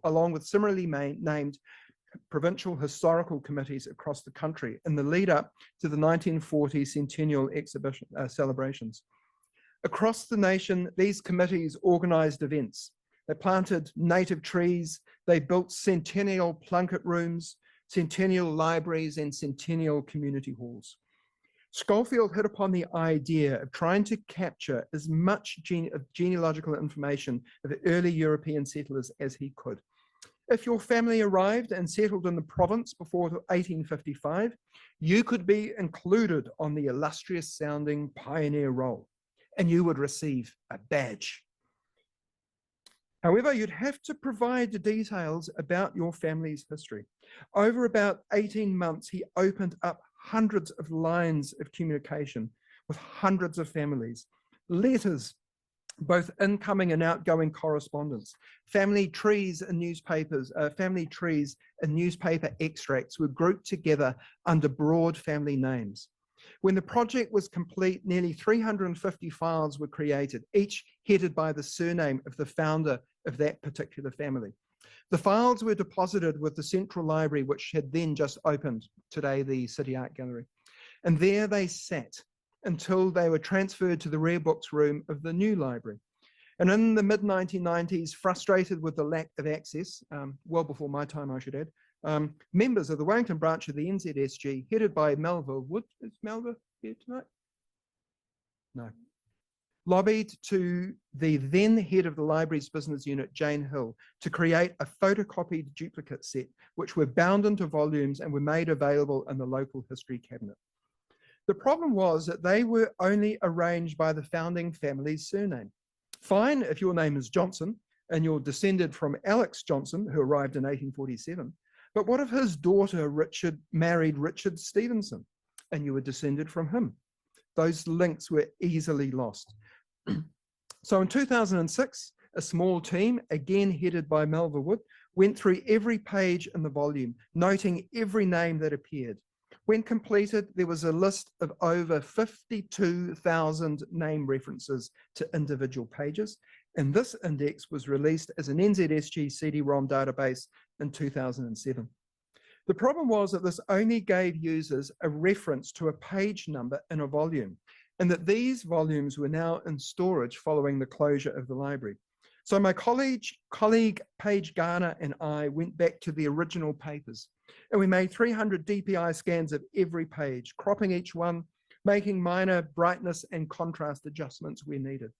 Speaker 3: committees across the country in the lead up to the 1940 centennial exhibition celebrations. Across the nation, these committees organised events. They planted native trees, they built centennial plunket rooms, centennial libraries, and centennial community halls. Scholefield hit upon the idea of trying to capture as much genealogical information of the early European settlers as he could. If your family arrived and settled in the province before 1855, you could be included on the illustrious sounding pioneer roll, and you would receive a badge. However, you'd have to provide the details about your family's history. Over about 18 months, he opened up hundreds of lines of communication with hundreds of families, letters, both incoming and outgoing correspondence, family trees and newspaper extracts were grouped together under broad family names. When the project was complete, nearly 350 files were created, each headed by the surname of the founder of that particular family. The files were deposited with the Central Library, which had then just opened, today the City Art Gallery. And there they sat until they were transferred to the rare books room of the new library. And in the mid-1990s, frustrated with the lack of access, well before my time I should add, members of the Wellington branch of the NZSG, headed by Melva Wood, is Melva here tonight? No. Lobbied to the then head of the library's business unit, Jane Hill, to create a photocopied duplicate set, which were bound into volumes and were made available in the local history cabinet. The problem was that they were only arranged by the founding family's surname. Fine if your name is Johnson and you're descended from Alex Johnson, who arrived in 1847, but what if his daughter Richard married Richard Stevenson and you were descended from him? Those links were easily lost. So in 2006, a small team, again headed by Melva Wood, went through every page in the volume, noting every name that appeared. When completed, there was a list of over 52,000 name references to individual pages, and this index was released as an NZSG CD-ROM database in 2007. The problem was that this only gave users a reference to a page number in a volume, and that these volumes were now in storage following the closure of the library. So my colleague Paige Garner and I went back to the original papers, and we made 300 DPI scans of every page, cropping each one, making minor brightness and contrast adjustments where needed.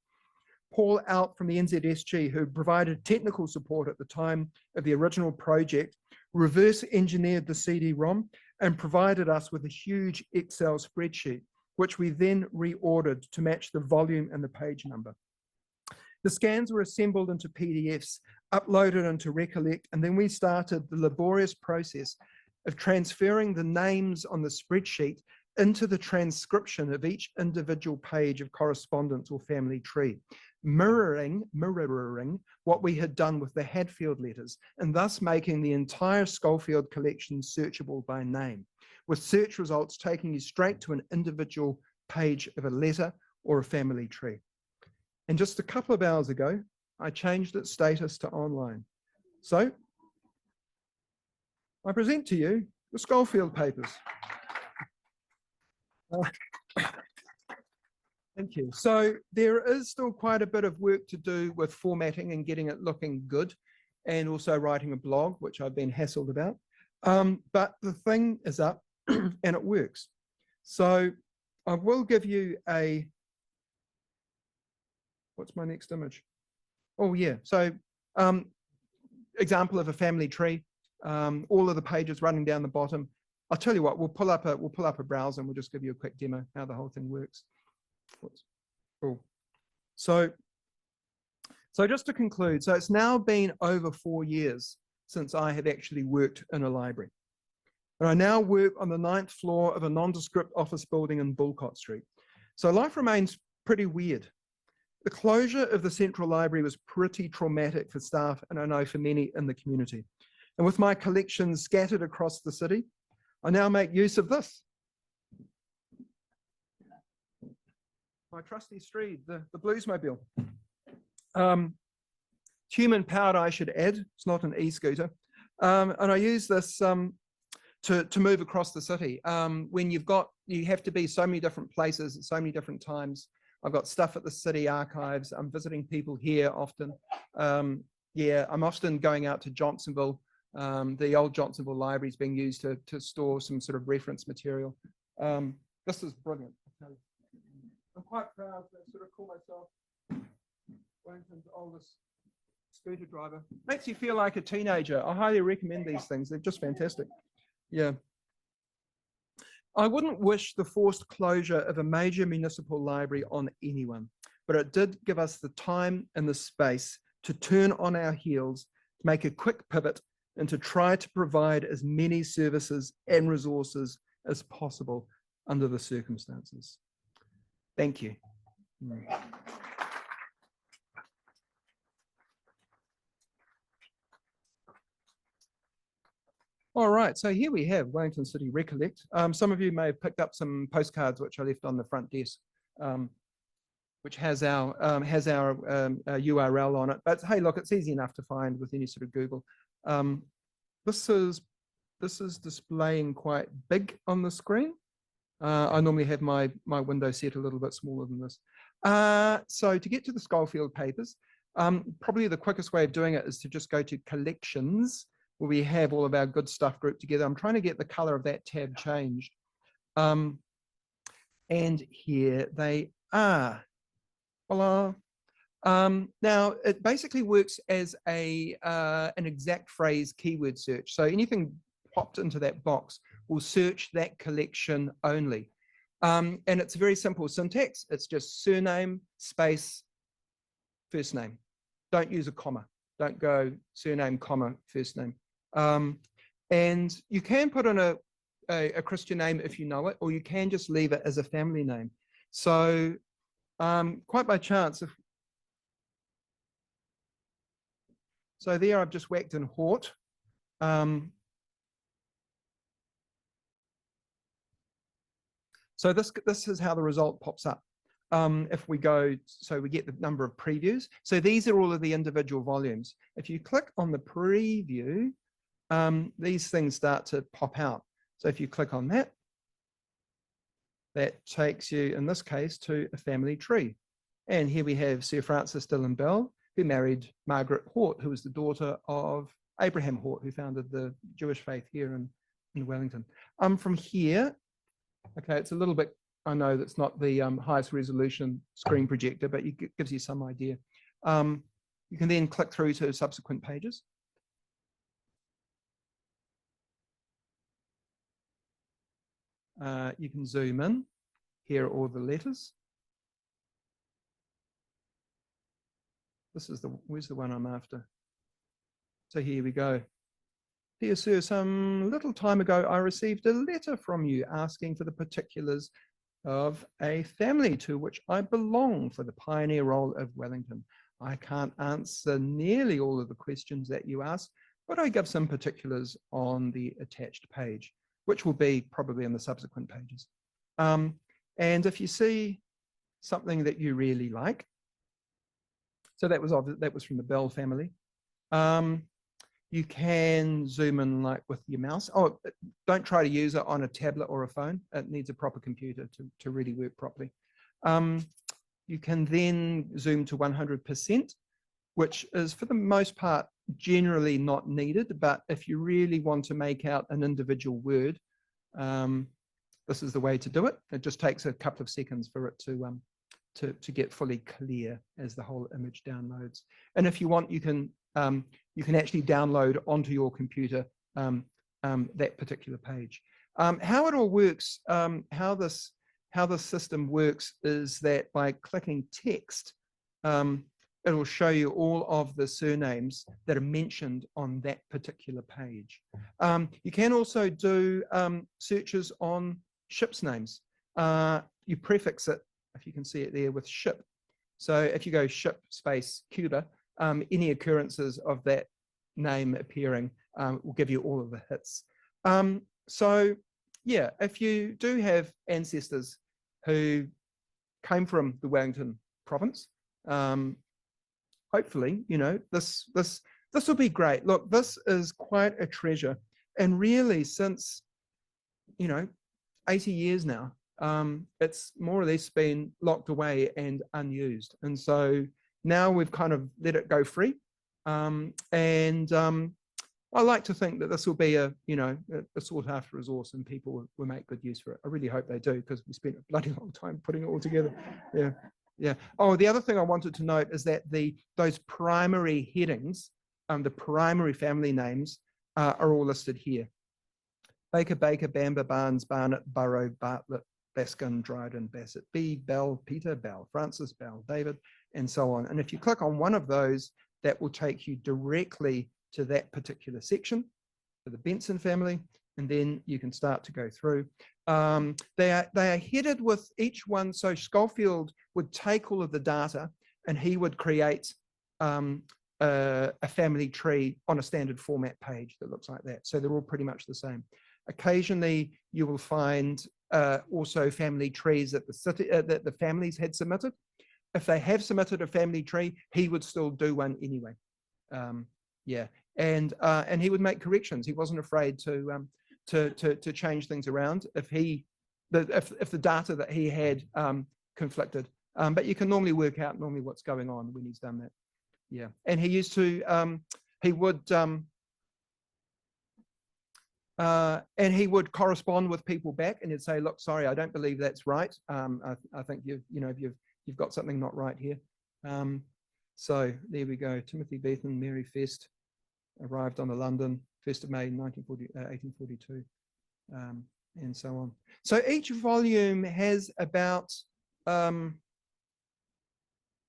Speaker 3: Paul Out from the NZSG, who provided technical support at the time of the original project, reverse engineered the CD-ROM and provided us with a huge Excel spreadsheet, which we then reordered to match the volume and the page number. The scans were assembled into PDFs, uploaded into Recollect, and then we started the laborious process of transferring the names on the spreadsheet into the transcription of each individual page of correspondence or family tree, mirroring what we had done with the Hadfield letters, and thus making the entire Scholefield collection searchable by name, with search results taking you straight to an individual page of a letter or a family tree. And just a couple of hours ago, I changed its status to online. So I present to you the Scholefield papers. Thank you. So there is still quite a bit of work to do with formatting and getting it looking good, and also writing a blog, which I've been hassled about. But the thing is up and it works. So I will give you a, what's my next image? Oh yeah, so example of a family tree, all of the pages running down the bottom. I'll tell you what, we'll pull up a browser and we'll just give you a quick demo how the whole thing works. Cool. So just to conclude, so it's now been over 4 years since I have actually worked in a library. And I now work on the 9th floor of a nondescript office building in Bulcott Street. So life remains pretty weird. The closure of the Central Library was pretty traumatic for staff, and I know for many in the community. And with my collections scattered across the city, I now make use of this. My trusty Street, the Bluesmobile. Human powered, I should add. It's not an e-scooter. And I use this to move across the city. When you have to be so many different places at so many different times. I've got stuff at the city archives. I'm visiting people here often. Yeah, I'm often going out to Johnsonville. The old Johnsonville library is being used to store some sort of reference material. This is brilliant. I'm quite proud to sort of call myself Wellington's oldest scooter driver. Makes you feel like a teenager. I highly recommend these things. They're just fantastic. Yeah. I wouldn't wish the forced closure of a major municipal library on anyone, but it did give us the time and the space to turn on our heels, to make a quick pivot, and to try to provide as many services and resources as possible under the circumstances. Thank you. All right, so here we have Wellington City Recollect. Some of you may have picked up some postcards which I left on the front desk, which has our URL on it. But hey, look, it's easy enough to find with any sort of Google. This is displaying quite big on the screen. I normally have my window set a little bit smaller than this. So to get to the Scholefield papers, probably the quickest way of doing it is to just go to collections, where we have all of our good stuff grouped together. I'm trying to get the color of that tab changed. And here they are. Voila. Now, it basically works as an exact phrase keyword search. So anything popped into that box will search that collection only. And it's a very simple syntax. It's just surname, space, first name. Don't use a comma. Don't go surname, comma, first name. And you can put in a Christian name if you know it, or you can just leave it as a family name. So quite by chance, so there I've just whacked in Hort. So this is how the result pops up. If we go, so we get the number of previews. So these are all of the individual volumes. If you click on the preview, these things start to pop out. So if you click on that, that takes you, in this case, to a family tree. And here we have Sir Francis Dillon Bell, who married Margaret Hort, who was the daughter of Abraham Hort, who founded the Jewish faith here in Wellington. From here, okay, it's a little bit, I know that's not the highest resolution screen projector, but it gives you some idea. You can then click through to subsequent pages. You can zoom in. Here are all the letters. This is where's the one I'm after? So here we go. Dear Sir, some little time ago, I received a letter from you asking for the particulars of a family to which I belong for the pioneer role of Wellington. I can't answer nearly all of the questions that you asked, but I give some particulars on the attached page, which will be probably in the subsequent pages. And if you see something that you really like, so that was from the Bell family. You can zoom in like with your mouse. Oh, don't try to use it on a tablet or a phone. It needs a proper computer to really work properly. You can then zoom to 100%, which is for the most part generally not needed. But if you really want to make out an individual word, this is the way to do it. It just takes a couple of seconds for it to get fully clear as the whole image downloads. And if you want, you can actually download onto your computer that particular page. How it all works, how this system works is that by clicking text, it will show you all of the surnames that are mentioned on that particular page. You can also do searches on ships' names. You prefix it, if you can see it there, with ship. So if you go ship space Cuba, any occurrences of that name appearing will give you all of the hits. So yeah, if you do have ancestors who came from the Wellington province, hopefully, you know, this will be great. Look, this is quite a treasure, and really since, you know, 80 years now, it's more or less been locked away and unused, and so now we've kind of let it go free, I like to think that this will be a sought after resource, and people will make good use for it. I really hope they do, because we spent a bloody long time putting it all together. Yeah. Oh, the other thing I wanted to note is that those primary headings, the primary family names, are all listed here. Baker, Bamba, Barnes, Barnett, Burrow, Bartlett, Baskin, Dryden, Bassett, B, Bell, Peter, Bell, Francis, Bell, David, and so on. And if you click on one of those, that will take you directly to that particular section for the Benson family, and then you can start to go through. They are headed with each one. So Scholefield would take all of the data, and he would create a family tree on a standard format page that looks like that. So they're all pretty much the same. Occasionally, you will find also family trees that the families had submitted. If they have submitted a family tree, he would still do one anyway. Yeah, and he would make corrections. He wasn't afraid to change things around if the data that he had conflicted. But you can normally work out what's going on when he's done that. Yeah, and he used to and he would correspond with people back, and he'd say, "Look, sorry, I don't believe that's right. I think you've got something not right here." So there we go. Timothy Beethan, Mary Fest, arrived on the London 1st of May 1842, and so on. So each volume has about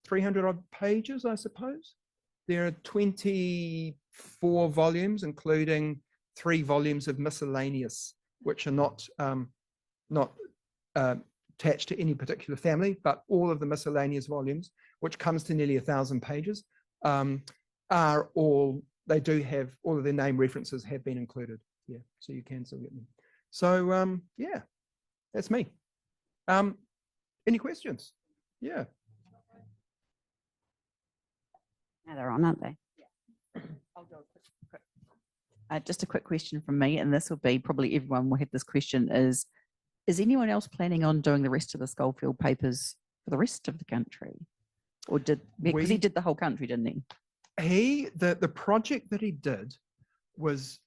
Speaker 3: 300 odd pages, I suppose. There are 24 volumes, including 3 volumes of miscellaneous, which are not attached to any particular family, but all of the miscellaneous volumes, which comes to nearly 1,000 pages, are all, they do have all of their name references have been included. Yeah, so you can still get them. So yeah, that's me. Any questions? Yeah.
Speaker 4: Now they're on, aren't they? Yeah. Just a quick question from me, and this will be probably everyone will have this question: is anyone else planning on doing the rest of the Scholefield papers for the rest of the country, or because he did the whole country, didn't he?
Speaker 3: The project that he did was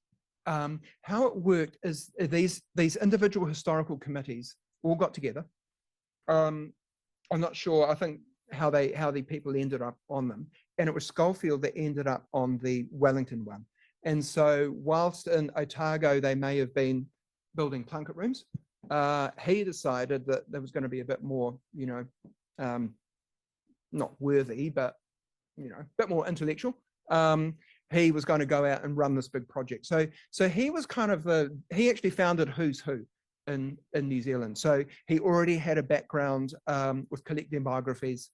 Speaker 3: how it worked is these individual historical committees all got together. I'm not sure. I think how the people ended up on them, and it was Scholefield that ended up on the Wellington one. And so whilst in Otago they may have been building plunket rooms, he decided that there was going to be a bit more, not worthy, but a bit more intellectual. He was going to go out and run this big project. So he was kind of he actually founded Who's Who in New Zealand. So he already had a background with collecting biographies.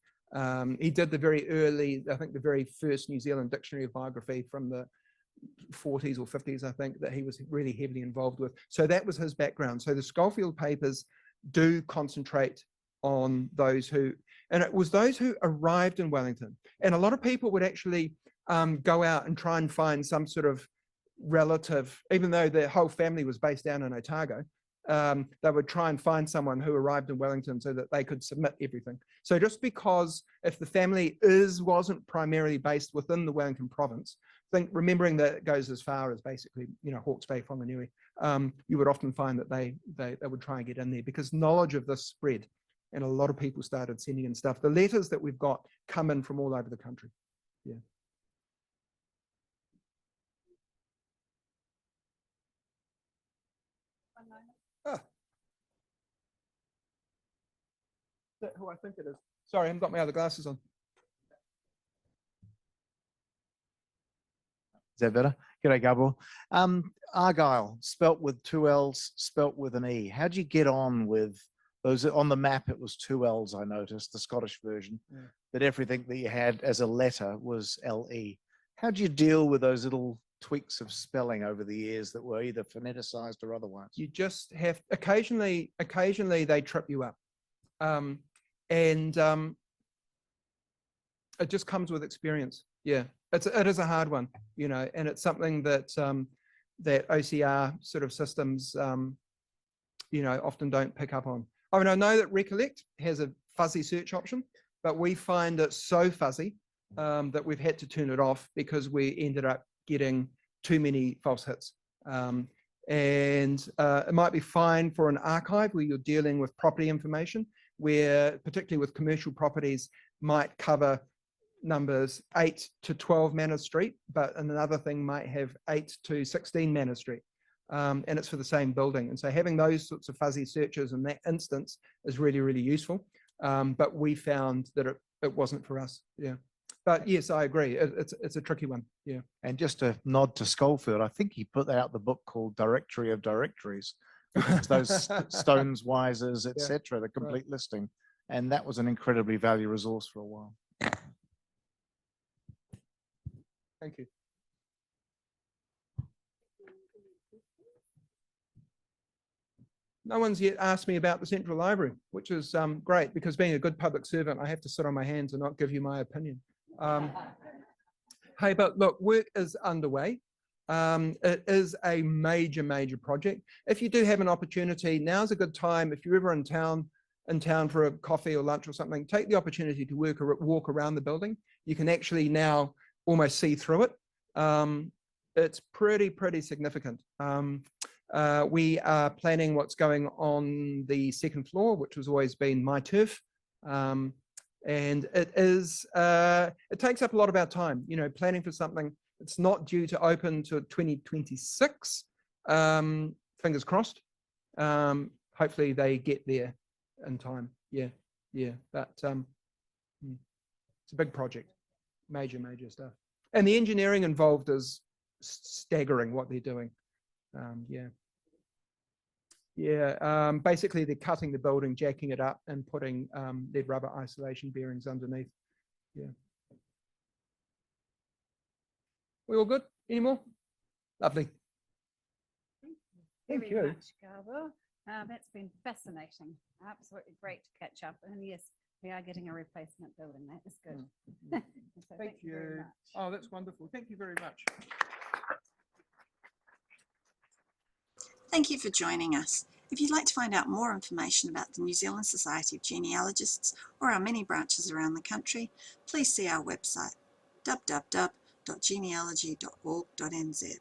Speaker 3: He did the very early, I think the very first New Zealand dictionary of biography from the 40s or 50s, I think, that he was really heavily involved with. So that was his background. So the Scholefield papers do concentrate on those who, and it was those who arrived in Wellington. And a lot of people would actually go out and try and find some sort of relative, even though their whole family was based down in Otago. They would try and find someone who arrived in Wellington so that they could submit everything. So just because if the family wasn't primarily based within the Wellington province, remembering that it goes as far as basically, Hawke's Bay, Whanganui, you would often find that they would try and get in there because knowledge of this spread, and a lot of people started sending in stuff. The letters that we've got come in from all over the country. Yeah. Oh. Is that who I think it is? Sorry, I haven't got my other glasses on.
Speaker 5: Is that better? G'day, Gabor. Argyle, spelt with 2 L's, spelt with an E. How do you get on with those? On the map, it was 2 L's, I noticed, the Scottish version, but everything that you had as a letter was LE. How do you deal with those little tweaks of spelling over the years that were either phoneticized or otherwise?
Speaker 3: You just have, occasionally they trip you up. It just comes with experience. Yeah, it is a hard one, and it's something that that OCR sort of systems, often don't pick up on. I mean, I know that Recollect has a fuzzy search option, but we find it so fuzzy that we've had to turn it off because we ended up getting too many false hits. It might be fine for an archive where you're dealing with property information, where particularly with commercial properties might cover numbers 8 to 12 Manor Street, but another thing might have 8 to 16 Manor Street, and it's for the same building. And so having those sorts of fuzzy searches in that instance is really, really useful. But we found that it wasn't for us. Yeah. But yes, I agree. It's a tricky one. Yeah.
Speaker 5: And just a nod to Scholefield, I think he put out the book called Directory of Directories, which is those stones, wisers, etc., the complete listing. And that was an incredibly valuable resource for a while.
Speaker 3: Thank you. No one's yet asked me about the Central Library, which is great because being a good public servant, I have to sit on my hands and not give you my opinion. Hey, but look, work is underway. It is a major, major project. If you do have an opportunity, now's a good time. If you're ever in town for a coffee or lunch or something, take the opportunity to walk around the building. You can actually now almost see through it. It's pretty significant. We are planning what's going on the second floor, which has always been my turf. And it takes up a lot of our time, planning for something. It's not due to open to 2026. Fingers crossed. Hopefully they get there in time. Yeah. But it's a big project, major stuff. And the engineering involved is staggering what they're doing. Basically they're cutting the building, jacking it up and putting lead rubber isolation bearings underneath. Yeah. We all good? Any more? Lovely.
Speaker 2: Thank
Speaker 3: Thank
Speaker 2: you very
Speaker 3: you.
Speaker 2: much, Gabor. That's been fascinating. Absolutely great to catch up. And yes, we are getting a replacement building. That is good. So
Speaker 3: Thank you.
Speaker 2: very much.
Speaker 3: Oh, that's wonderful. Thank you very much.
Speaker 1: Thank you for joining us. If you'd like to find out more information about the New Zealand Society of Genealogists or our many branches around the country, please see our website www.genealogy.org.nz.